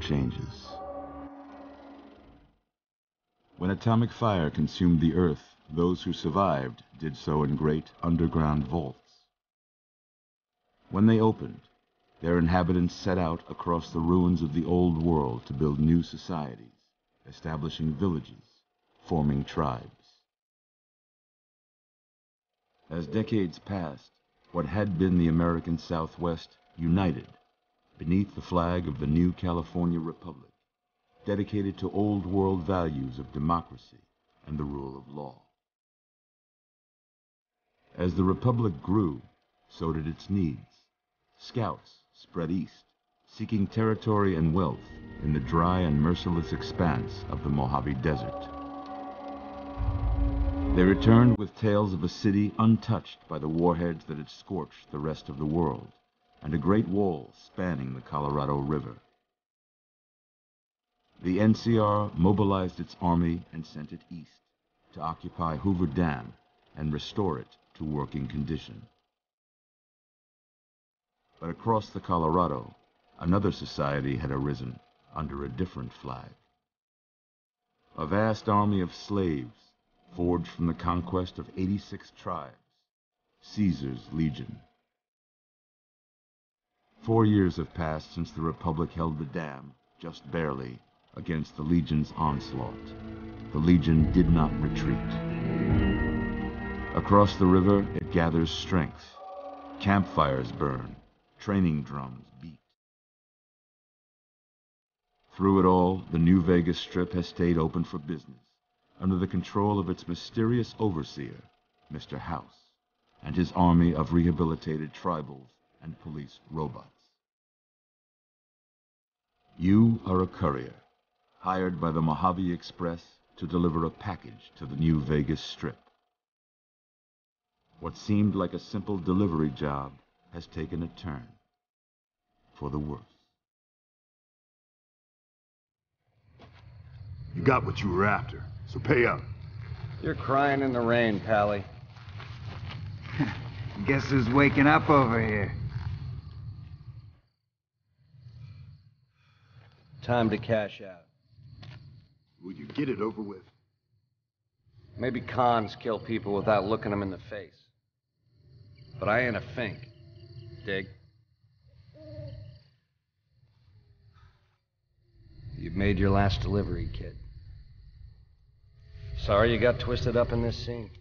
changes. When atomic fire consumed the earth, those who survived did so in great underground vaults. When they opened, their inhabitants set out across the ruins of the old world to build new societies, establishing villages, forming tribes. As decades passed, what had been the American Southwest united beneath the flag of the new California Republic, dedicated to old world values of democracy and the rule of law. As the Republic grew, so did its needs. Scouts spread east, seeking territory and wealth in the dry and merciless expanse of the Mojave Desert. They returned with tales of a city untouched by the warheads that had scorched the rest of the world, and a great wall spanning the Colorado River. The NCR mobilized its army and sent it east to occupy Hoover Dam and restore it to working condition. But across the Colorado, another society had arisen under a different flag. A vast army of slaves forged from the conquest of 86 tribes, Caesar's Legion. 4 years have passed since the Republic held the dam, just barely, against the Legion's onslaught. The Legion did not retreat. Across the river, it gathers strength. Campfires burn, training drums beat. Through it all, the New Vegas Strip has stayed open for business, under the control of its mysterious overseer, Mr. House, and his army of rehabilitated tribals and police robots. You are a courier, hired by the Mojave Express to deliver a package to the New Vegas Strip. What seemed like a simple delivery job has taken a turn for the worse. You got what you were after, so pay up. You're crying in the rain, Pally. Guess who's waking up over here? Time to cash out. Will you get it over with? Maybe cons kill people without looking them in the face. But I ain't a fink. Dig? You've made your last delivery, kid. Sorry you got twisted up in this scene.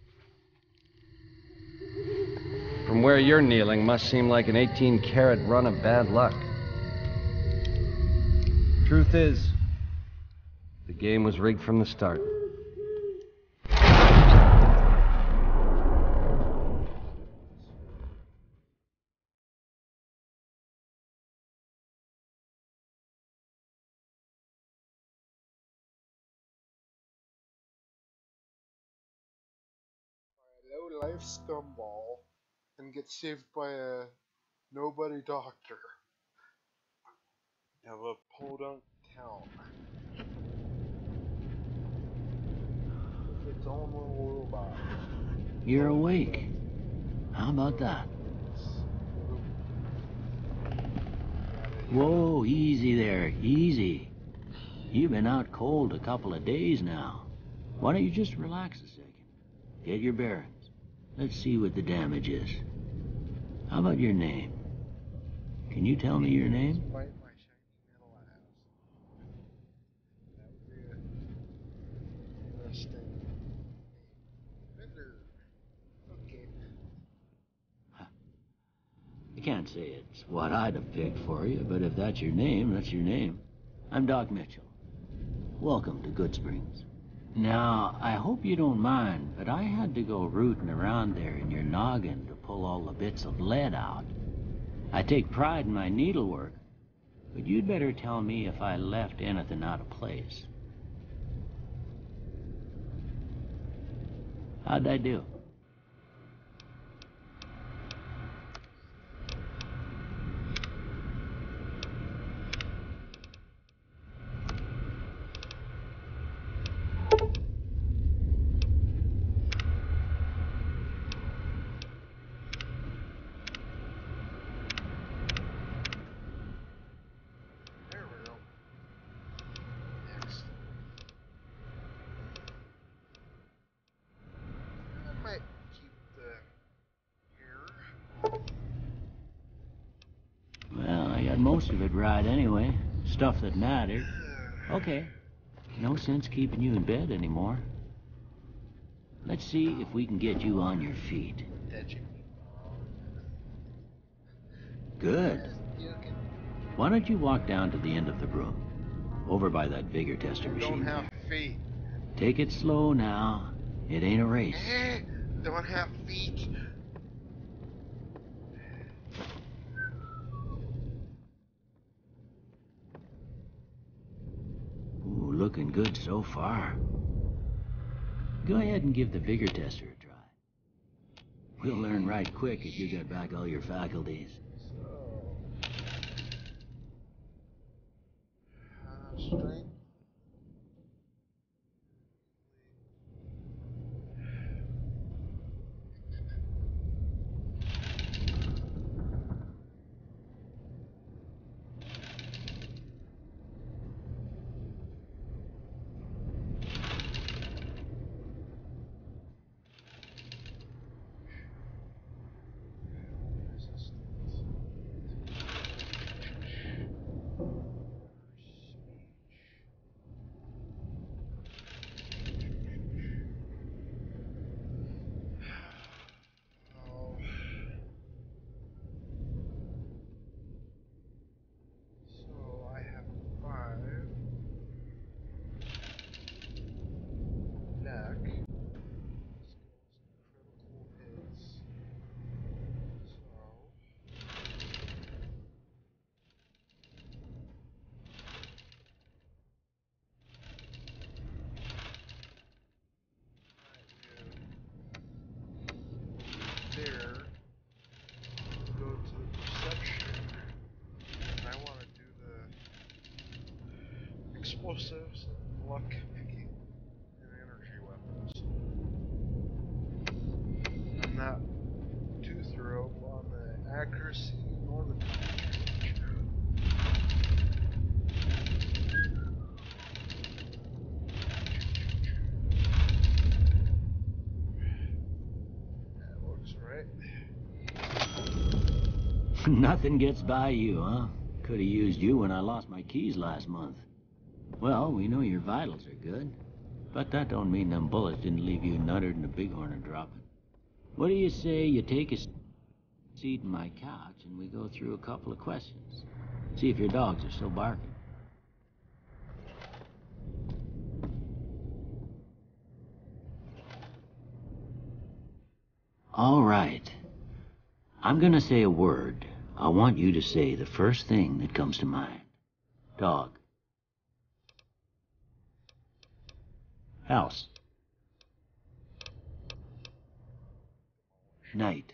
From where you're kneeling must seem like an 18-carat run of bad luck. Truth is, the game was rigged from the start. Low-life scumball and get saved by a nobody doctor of a podunk town with its own little robot. You're awake. How about that? Whoa, easy there, easy. You've been out cold a couple of days now. Why don't you just relax a second? Get your bearings. Let's see what the damage is. How about your name? Can you tell me your name? Despite my shiny metal ass. That would be a interesting name. Riddler. Okay. I can't say it's what I'd have picked for you, but if that's your name, that's your name. I'm Doc Mitchell. Welcome to Goodsprings. Now, I hope you don't mind, but I had to go rooting around there in your noggin to pull all the bits of lead out. I take pride in my needlework, but you'd better tell me if I left anything out of place. How'd I do? most of it right anyway. Stuff that mattered. Okay. No sense keeping you in bed anymore. Let's see if we can get you on your feet. Good. Why don't you walk down to the end of the room? Over by that vigor tester machine. Don't have feet. Take it slow now. It ain't a race. Don't have feet. Ooh, looking good so far. Go ahead and give the vigor tester a try. We'll learn right quick if you get back all your faculties. Strength. There. Go to perception. I want to do the explosives, luck picking, and energy weapons. I'm not too thrilled on the accuracy nor the damage. That looks right. Nothing gets by you, huh? Could have used you when I lost my keys last month. Well, we know your vitals are good. But that don't mean them bullets didn't leave you nuttered and a bighorn dropping. What do you say you take a seat in my couch and we go through a couple of questions? See if your dogs are still barking. All right. I'm gonna say a word. I want you to say the first thing that comes to mind. Dog. House. Night.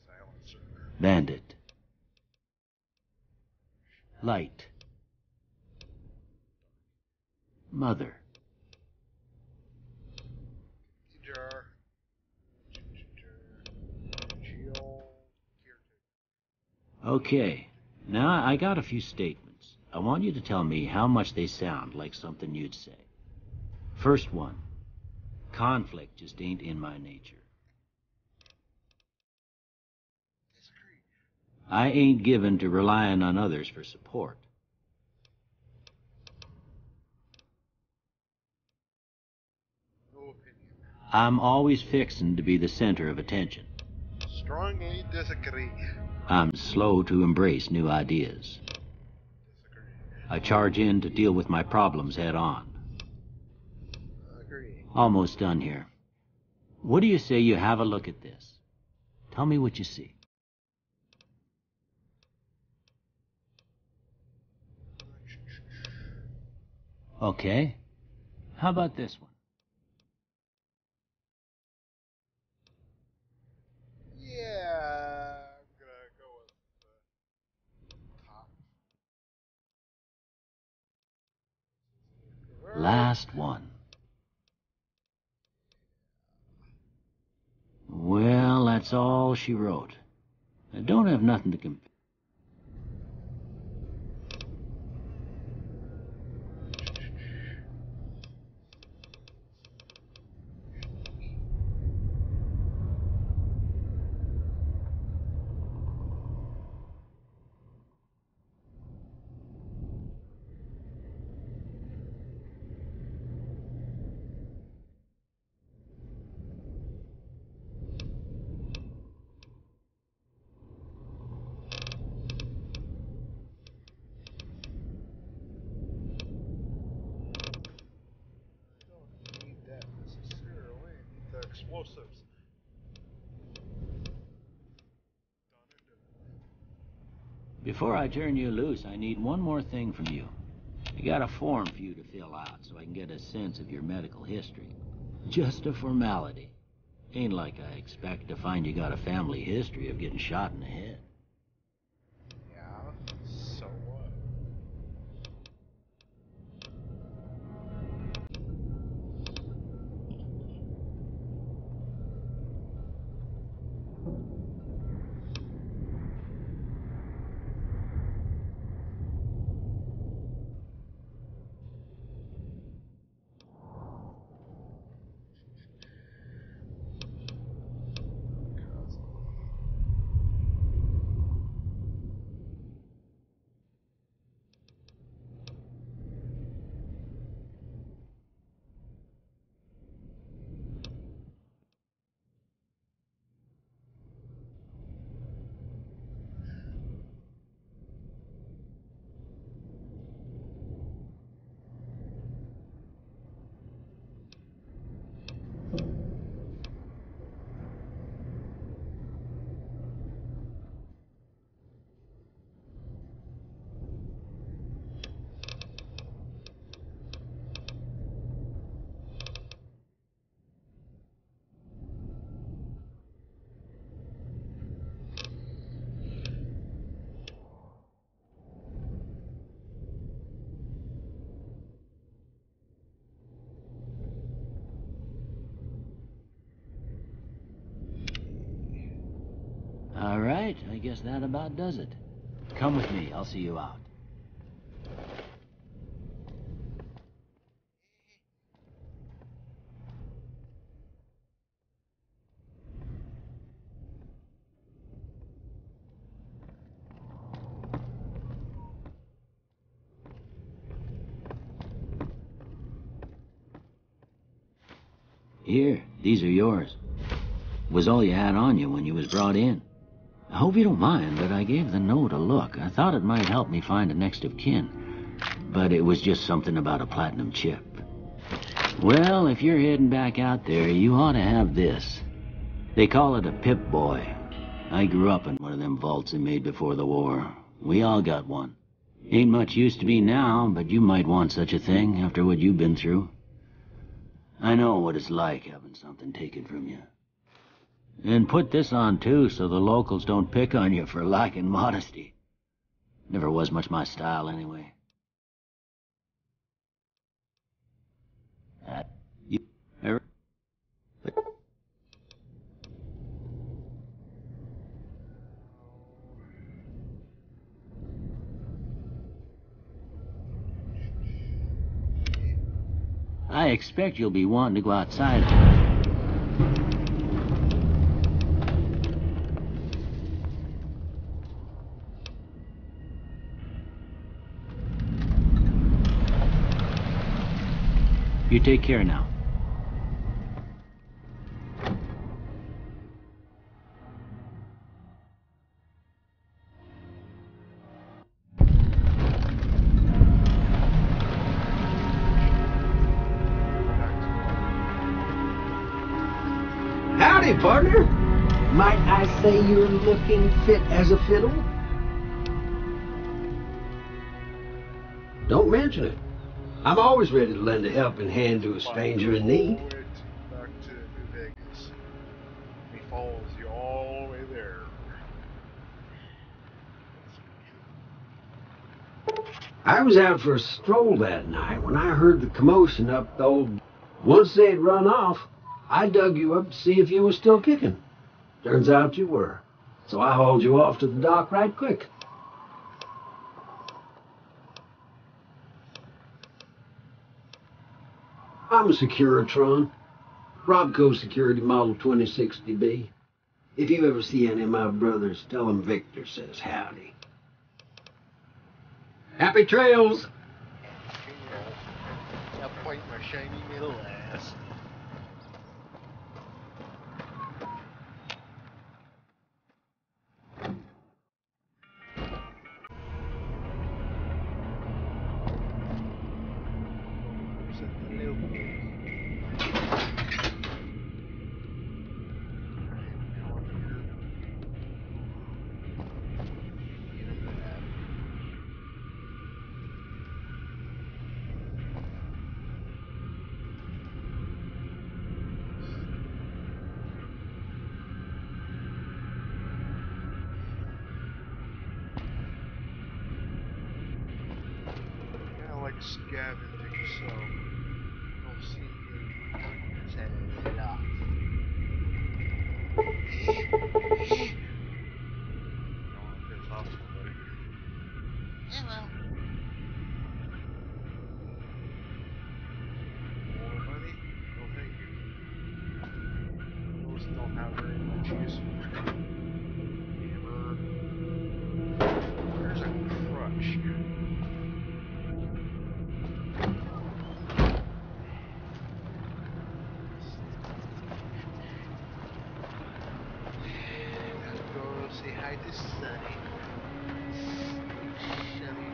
Silencer. Bandit. Light. Mother. Jar. Geo. Okay. Now I got a few statements. I want you to tell me how much they sound like something you'd say. First one. Conflict just ain't in my nature. Disagree. I ain't given to relying on others for support. No opinion. I'm always fixin' to be the center of attention. Strongly disagree. I'm slow to embrace new ideas. Disagree. I charge in to deal with my problems head on. Agree. Almost done here. What do you say you have a look at this? Tell me what you see. Okay. How about this one? Yeah, I'm gonna go with the top. Last one. Well, that's all she wrote. I don't have nothing to compare. explosives. Before I turn you loose, I need one more thing from you. I got a form for you to fill out so I can get a sense of your medical history. Just a formality. Ain't like I expect to find you got a family history of getting shot in the head. Yeah, so what? All right, I guess that about does it. Come with me, I'll see you out. Here, these are yours. Was all you had on you when you was brought in. I hope you don't mind, but I gave the note a look. I thought it might help me find a next of kin. But it was just something about a platinum chip. Well, if you're heading back out there, you ought to have this. They call it a Pip-Boy. I grew up in one of them vaults they made before the war. We all got one. Ain't much use to be now, but you might want such a thing after what you've been through. I know what it's like having something taken from you. And put this on, too, so the locals don't pick on you for lacking modesty. Never was much my style, anyway. You ever... I expect you'll be wanting to go outside. You take care now. Howdy, partner. Might I say you're looking fit as a fiddle? Don't mention it. I'm always ready to lend a helping hand to a stranger in need. Back to New Vegas. He follows you all the way there. I was out for a stroll that night when I heard the commotion up the old... Once they'd run off, I dug you up to see if you were still kicking. Turns out you were. So I hauled you off to the dock right quick. I'm a Securitron. Robco Security Model 2060B. If you ever see any of my brothers, tell them Victor says howdy. Happy trails! I'll bite my shiny little ass. Yeah, I didn't think so. Don't see it's a lot. Don't want to piss off somebody. Yeah, well, More money? No, thank you. Those don't have very much use for me. Hammer. There's a crutch. Let's go say hi to Sunny. Sunny.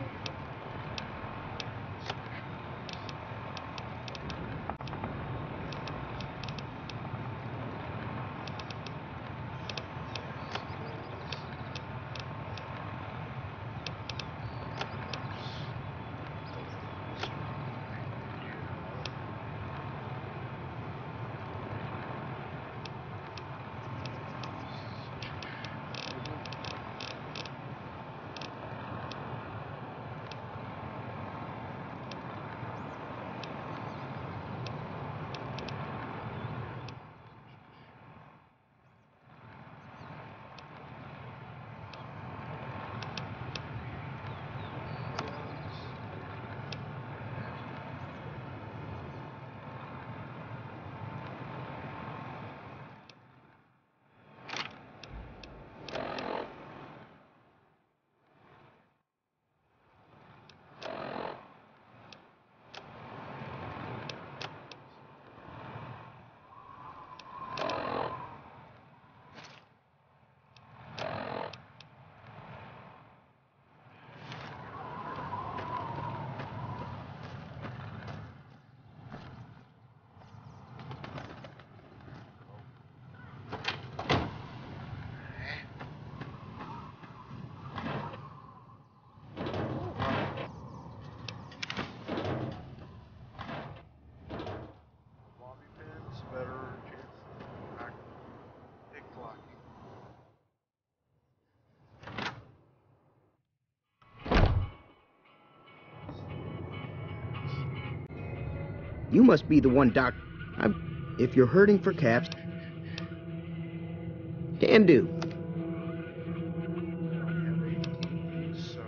Bobby pins, better chance of back pick-locking. You must be the one, Doc. If you're hurting for caps, can do. I only have 18, so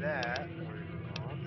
that later on.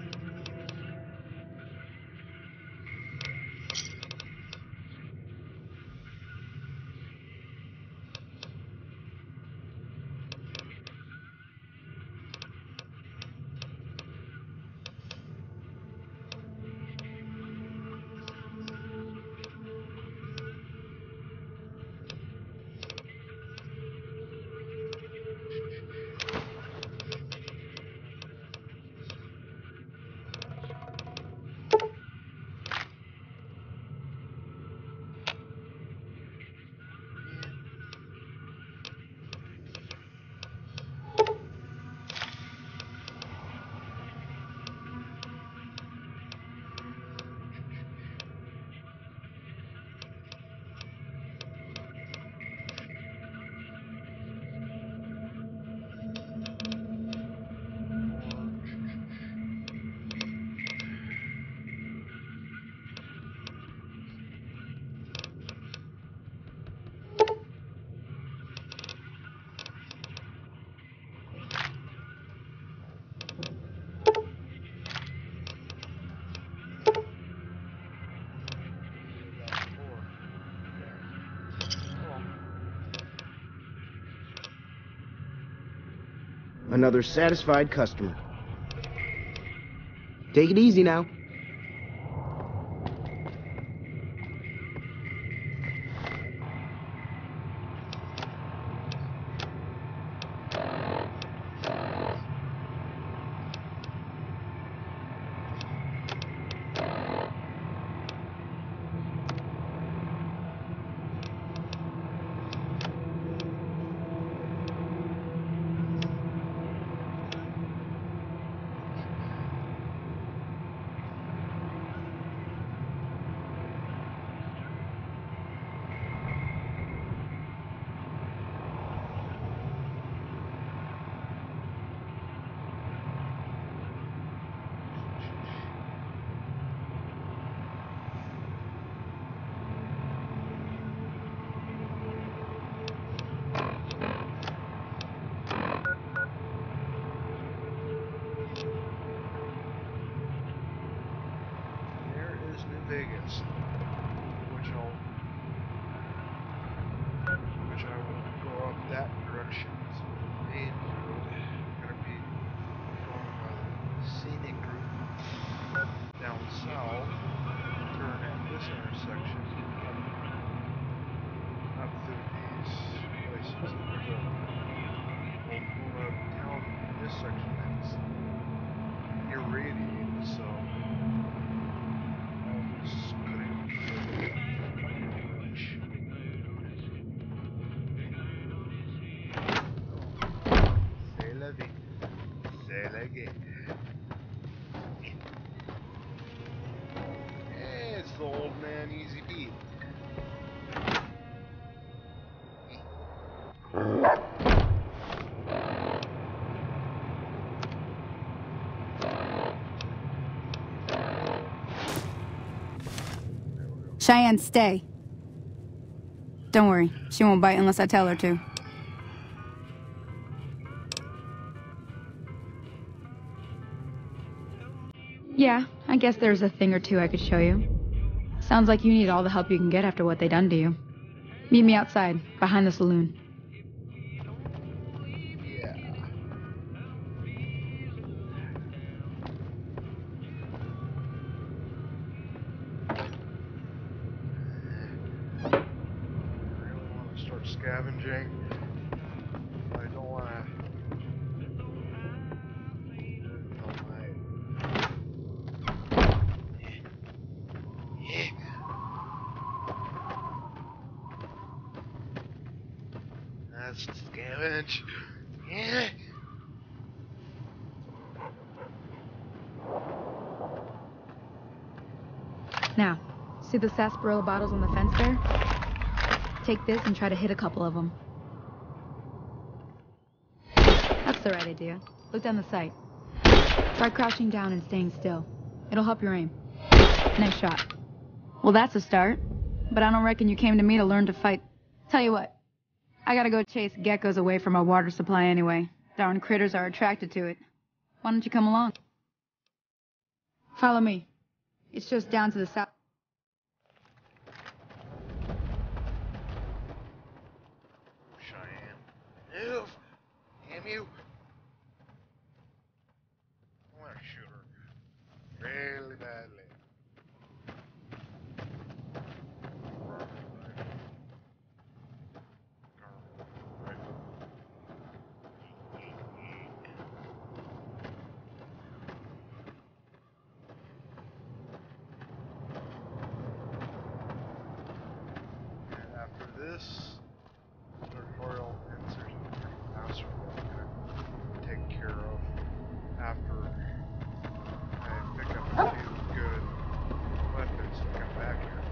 Another satisfied customer. Take it easy now. Vegas, which I will go up that direction. So the main road is going to be going by the scenic route down south, turn at this intersection, up through these places. We'll go down this section that's irradiated, so I'll just put it C'est la vie. C'est la game. It's the old man Easy Beat. Cheyenne, stay. Don't worry, she won't bite unless I tell her to. Yeah, I guess there's a thing or two I could show you. Sounds like you need all the help you can get after what they done to you. Meet me outside, behind the saloon. Scavenging. I don't want to. That's scavenge. Yeah. Now, see the sarsaparilla bottles on the fence there? Take this and try to hit a couple of them. That's the right idea. Look down the sight. Try crouching down and staying still. It'll help your aim. Nice shot. Well, that's a start. But I don't reckon you came to me to learn to fight. Tell you what. I gotta go chase geckos away from our water supply anyway. Darn critters are attracted to it. Why don't you come along? Follow me. It's just down to the south. Move! Damn you! I want to shoot her really badly. And after this, tutorial insertion. That's what I'm going to take care of after I pick up a few good weapons and come back here.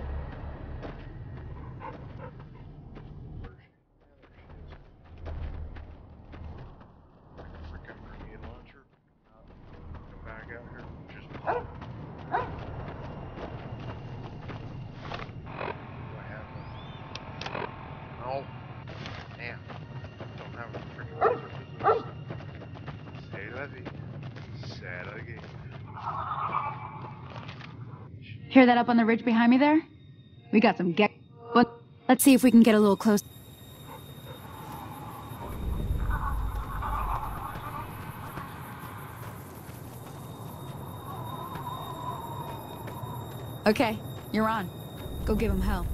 Where is she? Yeah, there she is. Freaking grenade launcher. Come back out here. Just do I have them? No. Damn. Don't have a freaking laser business. C'est la vie. C'est la game. Hear that up on the ridge behind me there? We got some geck. But let's see if we can get a little close. Okay, you're on. Go give him hell.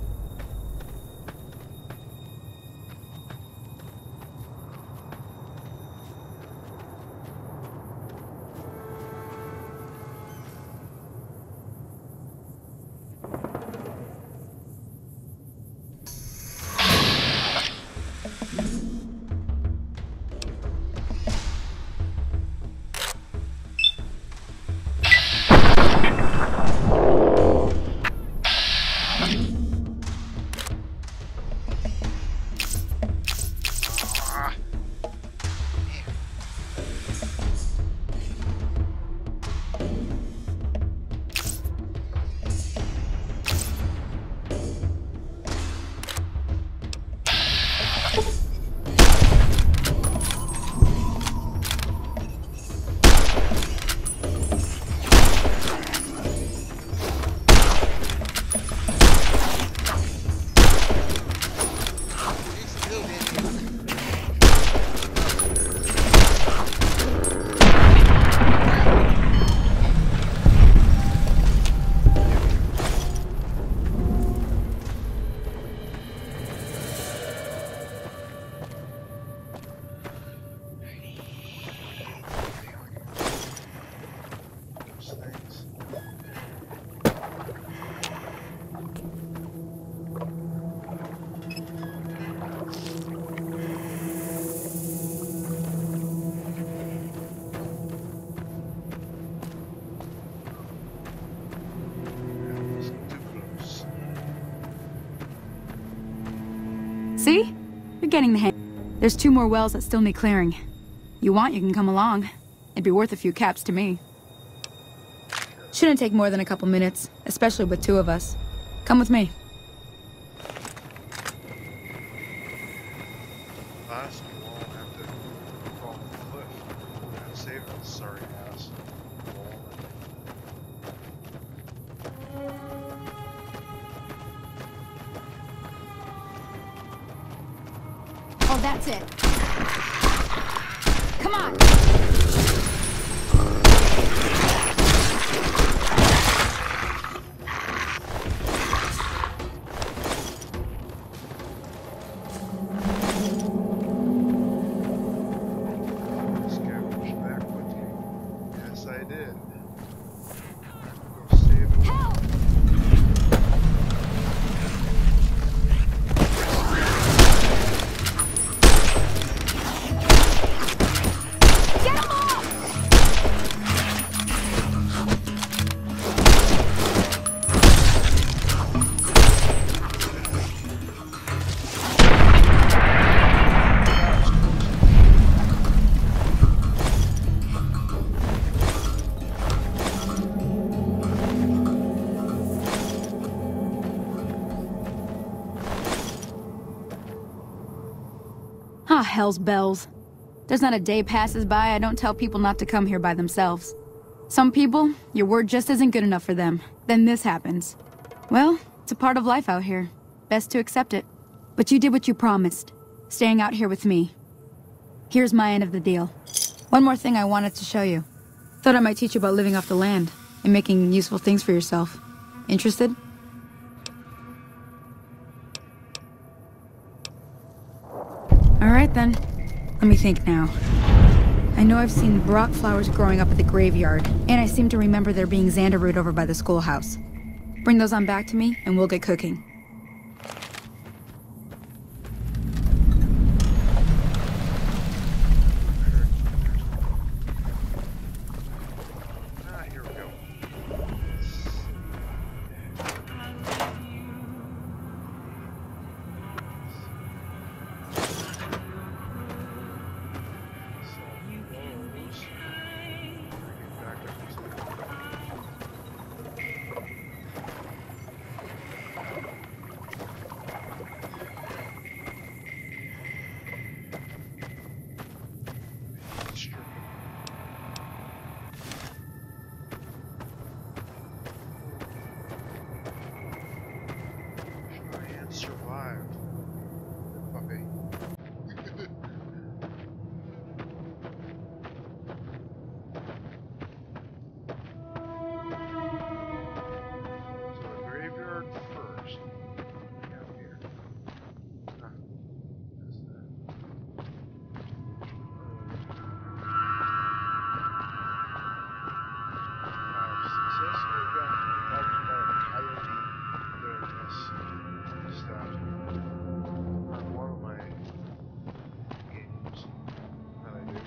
See? You're getting the hang. There's 2 more wells that still need clearing. You want, you can come along. It'd be worth a few caps to me. Shouldn't take more than a couple minutes, especially with 2 of us. Come with me. Last we all have to fall off the cliff and save this sorry ass. Oh, that's it. Come on! Scavenge back with you. Yes, I did. Go save him. Help! Get him off! Ah, hell's bells. There's not a day passes by I don't tell people not to come here by themselves. Some people, your word just isn't good enough for them. Then this happens. Well, it's a part of life out here. Best to accept it. But you did what you promised, staying out here with me. Here's my end of the deal. One more thing I wanted to show you. Thought I might teach you about living off the land and making useful things for yourself. Interested? All right then. Let me think now. I know I've seen Brock flowers growing up at the graveyard, and I seem to remember there being Xanderroot over by the schoolhouse. Bring those on back to me, and we'll get cooking. Here we go. Cheyenne survived. Puppy. So the graveyard first. Down here. Huh. That's I've successfully gotten helped by a coyote wilderness stuff on one of my games that I do.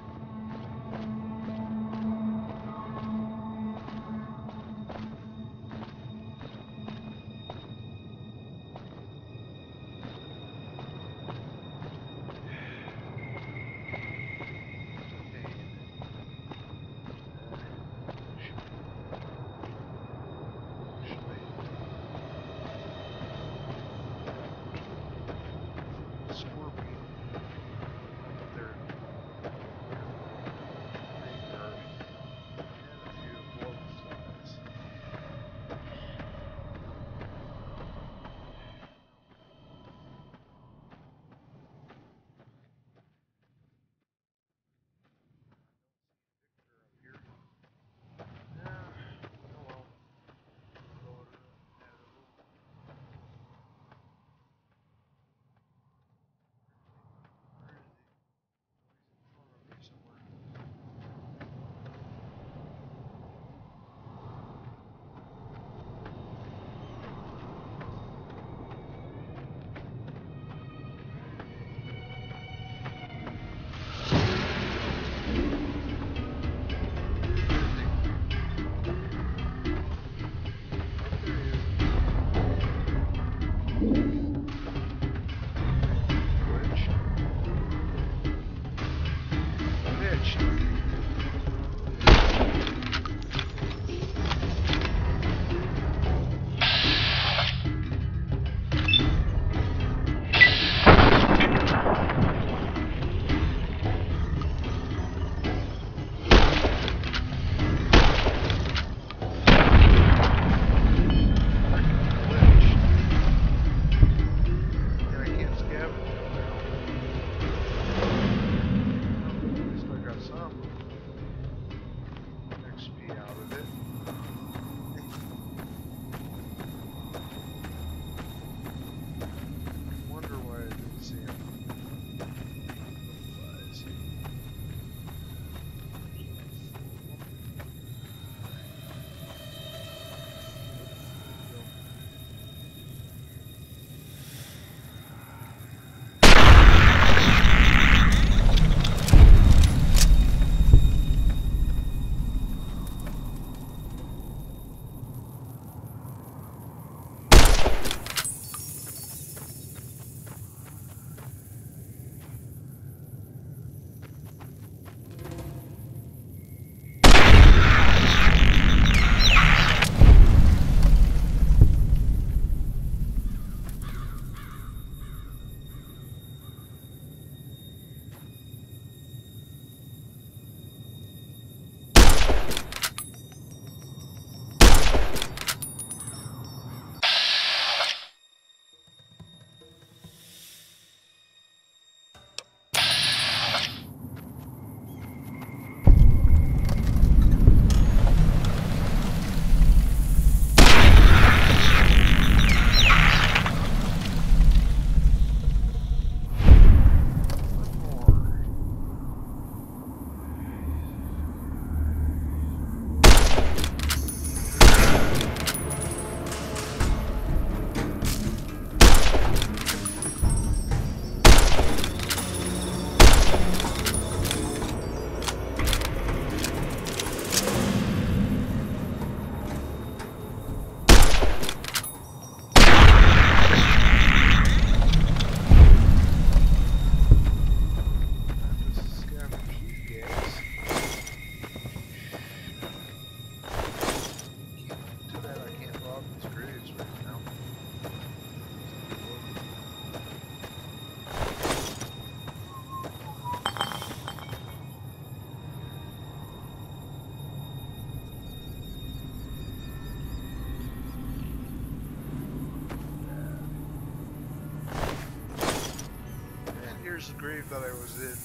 here's the grave that I was in.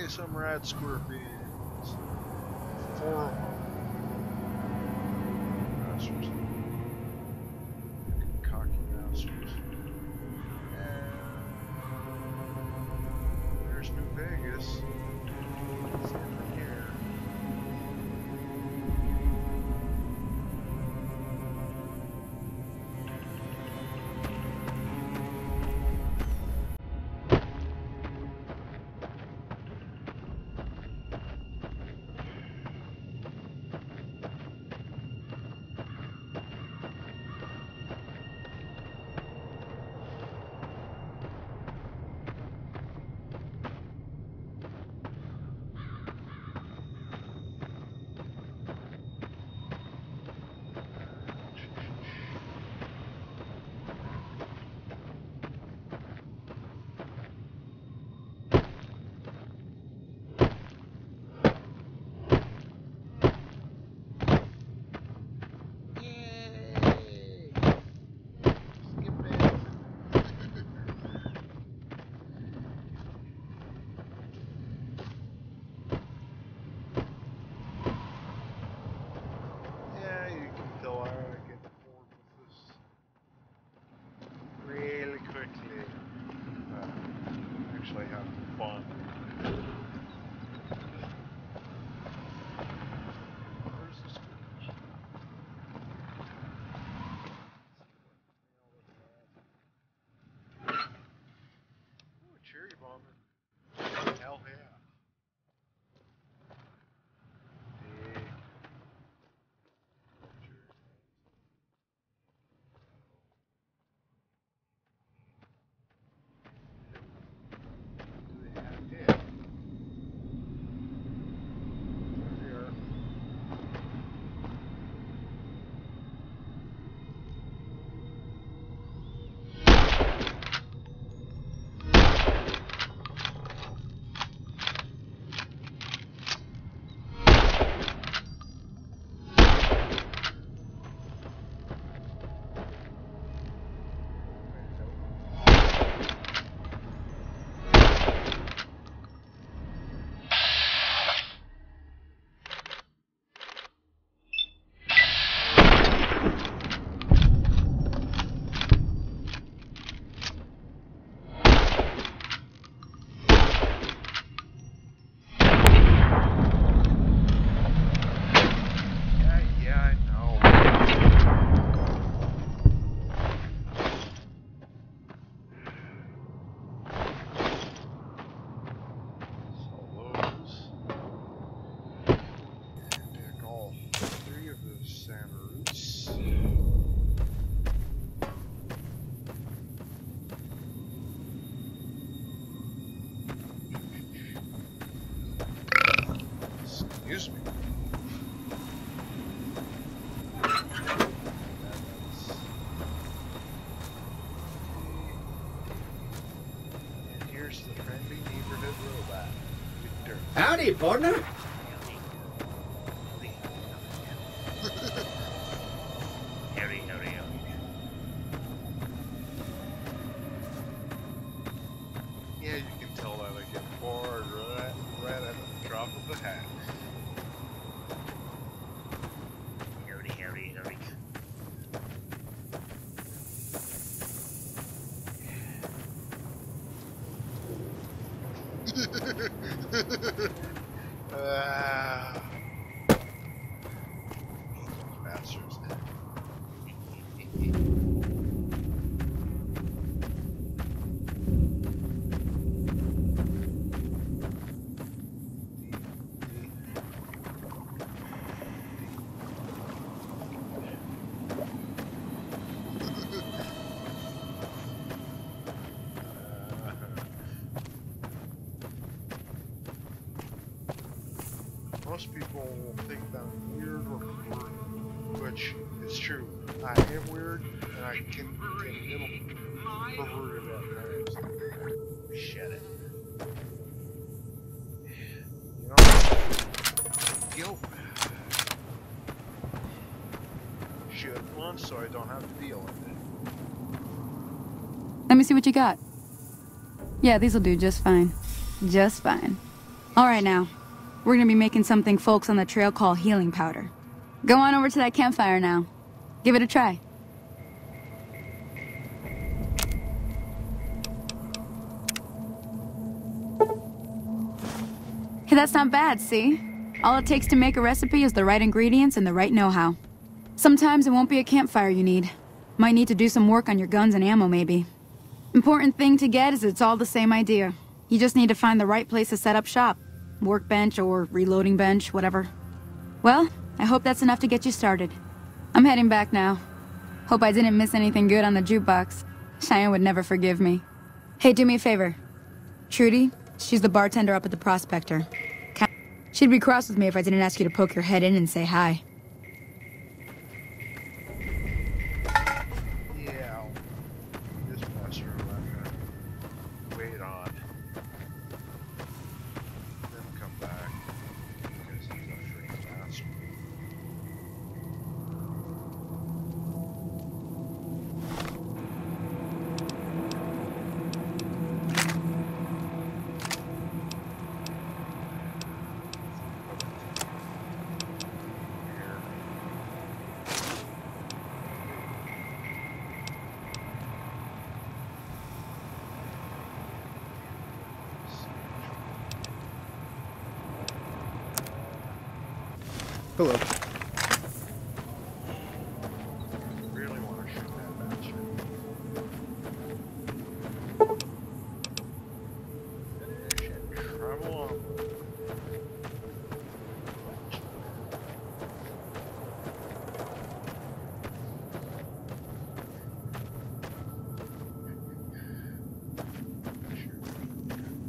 Some rad scorpions. 4 of them. Bastards. Cocky bastards. And there's New Vegas. It's over here. Actually have fun. Where's the switch? Ooh, cherry bombing. Hell yeah. Excuse me. And here's the friendly neighborhood robot. Howdy, partner. Yeah, you can tell that I get bored right at the drop of the hat. Bastards. most people will think that I'm weird or perverted, which is true. I am weird, and I can get a little perverted at times. Shut it. You know? Yo. Should one so I don't have to deal with it. Let me see what you got. Yeah, these'll do just fine. Just fine. All right, now. We're gonna be making something folks on the trail call healing powder. Go on over to that campfire now. Give it a try. Hey, that's not bad, see? All it takes to make a recipe is the right ingredients and the right know-how. Sometimes it won't be a campfire you need. Might need to do some work on your guns and ammo, maybe. Important thing to get is it's all the same idea. You just need to find the right place to set up shop. Workbench or reloading bench, whatever. Well, I hope that's enough to get you started. I'm heading back now. Hope I didn't miss anything good on the jukebox. Cheyenne would never forgive me. Hey, do me a favor. Trudy, she's the bartender up at the Prospector. She'd be cross with me if I didn't ask you to poke your head in and say hi. Yeah, this master I'm gonna wait on. Then come back. Because he's a freaking master. Hello. Really want to shoot that bastard. Finish and travel on.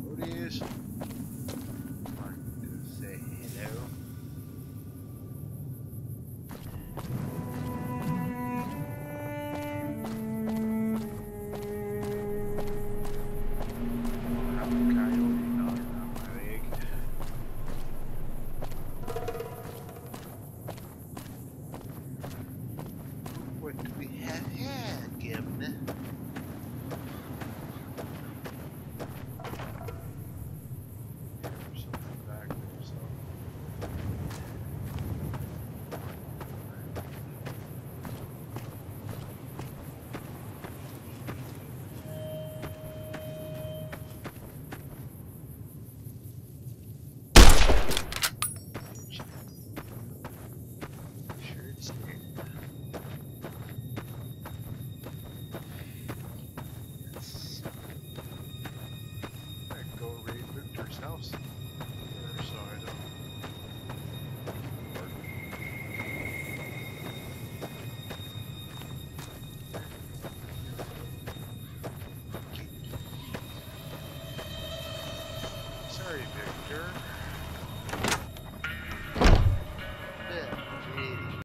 What is? Say hello. What do we have here, Governor? There's something back there, so. Sure it's there. Yes. I can go raid Victor's house. There, so I don't. Sorry, Victor. Gee.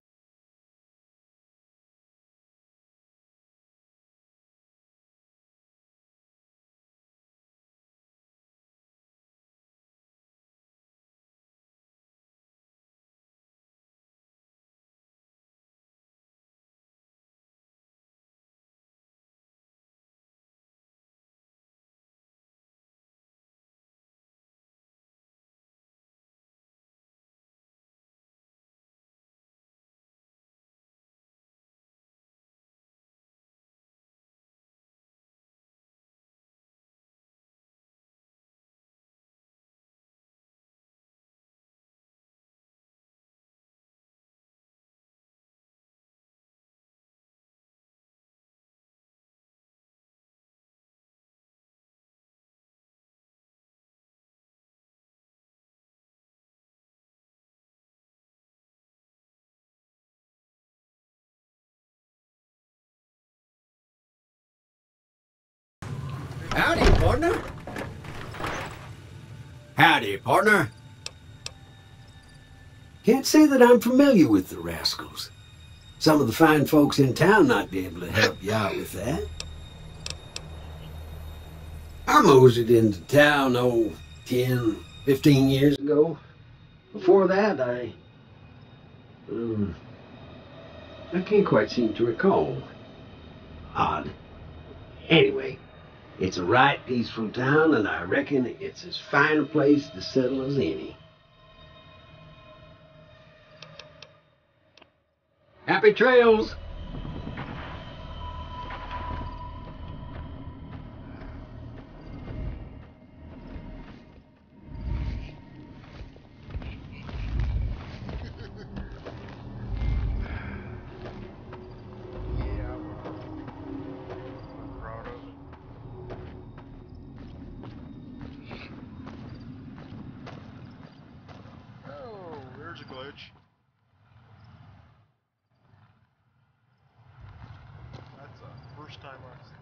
Howdy, partner. Howdy, partner. Can't say that I'm familiar with the rascals. Some of the fine folks in town might be able to help you out with that. I moseyed into town, 10, 15 years ago. Before that, I can't quite seem to recall. Odd. Anyway, it's a right peaceful town, and I reckon it's as fine a place to settle as any. Happy trails! There's a glitch. That's the first time I've seen it.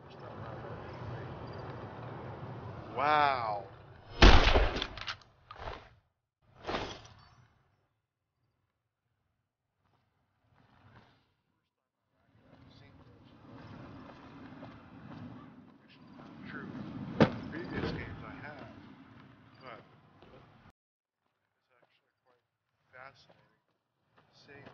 First time I've ever seen it. Wow. True. Previous games I have, but it's actually quite fascinating seeing it.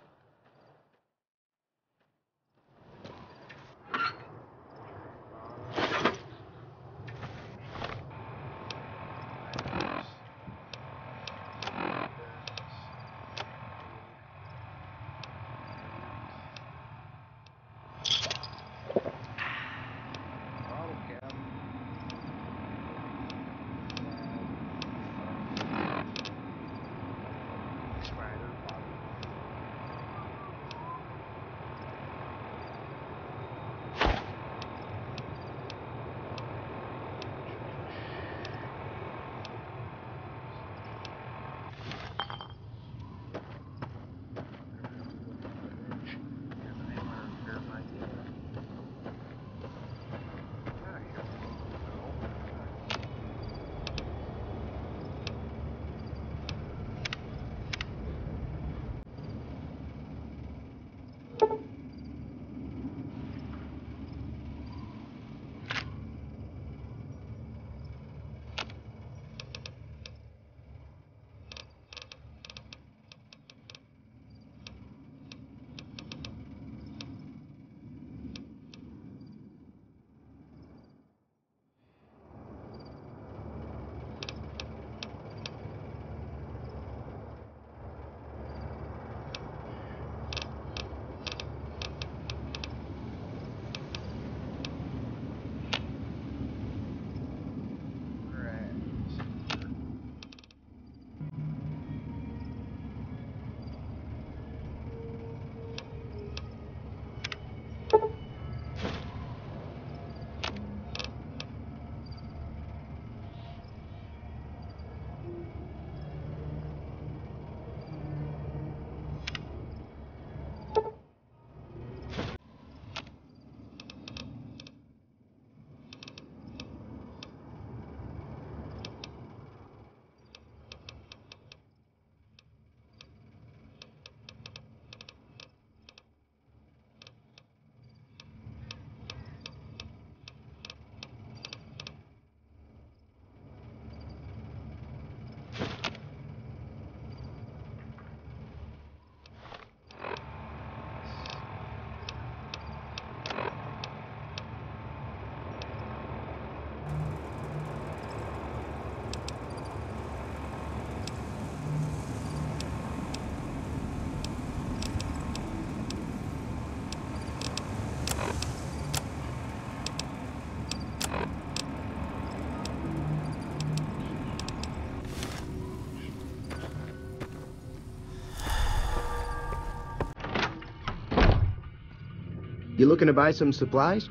You looking to buy some supplies?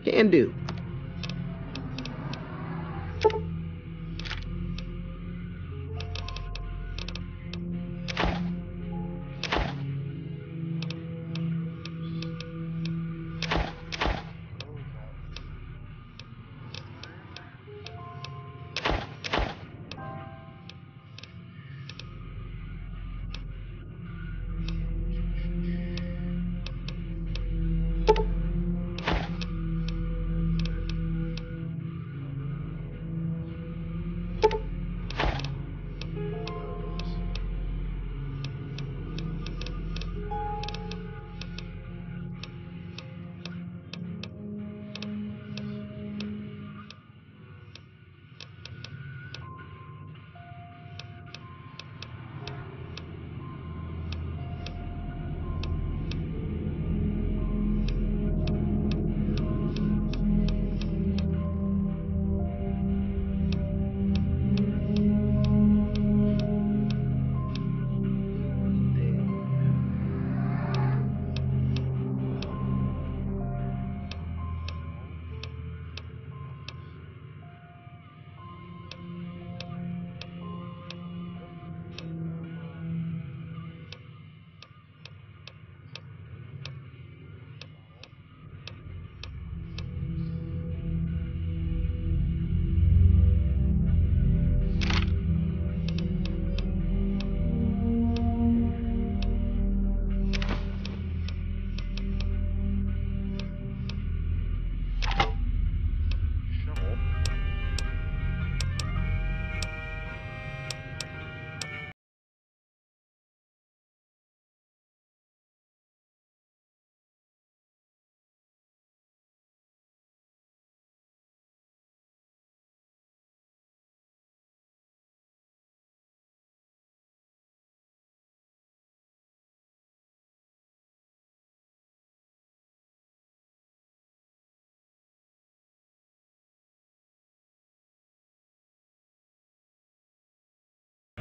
Can do.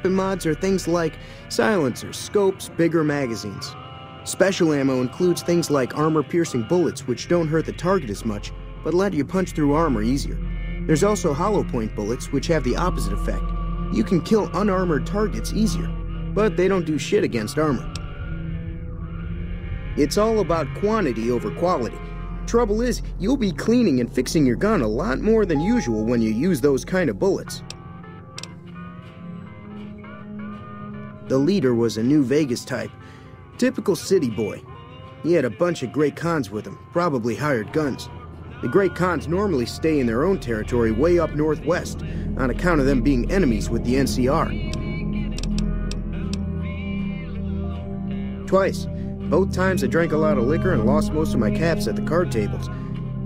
weapon mods are things like silencers, scopes, bigger magazines. Special ammo includes things like armor-piercing bullets, which don't hurt the target as much, but let you punch through armor easier. There's also hollow point bullets, which have the opposite effect. You can kill unarmored targets easier, but they don't do shit against armor. It's all about quantity over quality. Trouble is, you'll be cleaning and fixing your gun a lot more than usual when you use those kind of bullets. The leader was a New Vegas type. Typical city boy. He had a bunch of Great Khans with him, probably hired guns. The Great Khans normally stay in their own territory way up northwest, on account of them being enemies with the NCR. Twice. Both times I drank a lot of liquor and lost most of my caps at the card tables.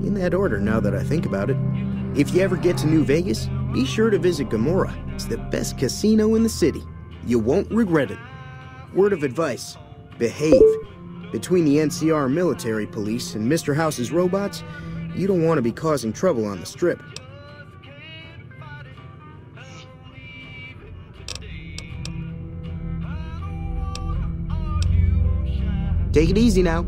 In that order, now that I think about it. If you ever get to New Vegas, be sure to visit Gomorrah. It's the best casino in the city. You won't regret it. Word of advice. Behave. Between the NCR military police and Mr. House's robots, you don't want to be causing trouble on the Strip. Take it easy now.